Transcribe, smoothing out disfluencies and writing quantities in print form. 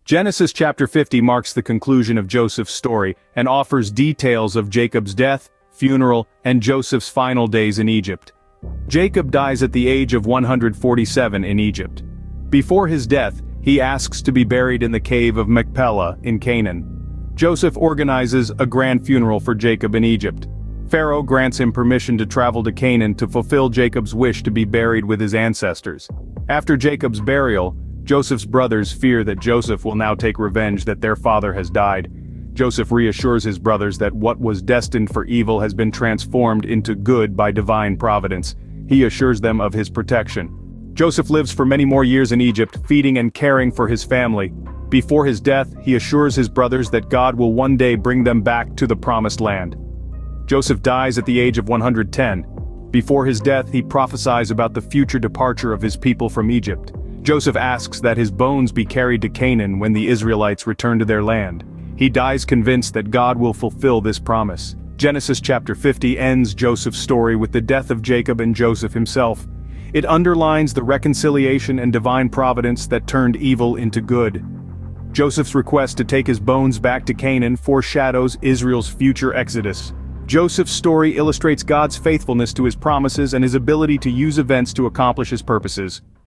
Genesis chapter 50 marks the conclusion of Joseph's story and offers details of Jacob's death, funeral, and Joseph's final days in Egypt. Jacob dies at the age of 147 in Egypt. Before his death, he asks to be buried in the cave of Machpelah in Canaan. Joseph organizes a grand funeral for Jacob in Egypt. Pharaoh grants him permission to travel to Canaan to fulfill Jacob's wish to be buried with his ancestors. After Jacob's burial, Joseph's brothers fear that Joseph will now take revenge that their father has died. Joseph reassures his brothers that what was destined for evil has been transformed into good by divine providence. He assures them of his protection. Joseph lives for many more years in Egypt, feeding and caring for his family. Before his death, he assures his brothers that God will one day bring them back to the promised land. Joseph dies at the age of 110. Before his death, he prophesies about the future departure of his people from Egypt. Joseph asks that his bones be carried to Canaan when the Israelites return to their land. He dies convinced that God will fulfill this promise. Genesis chapter 50 ends Joseph's story with the death of Jacob and Joseph himself. It underlines the reconciliation and divine providence that turned evil into good. Joseph's request to take his bones back to Canaan foreshadows Israel's future exodus. Joseph's story illustrates God's faithfulness to his promises and his ability to use events to accomplish his purposes.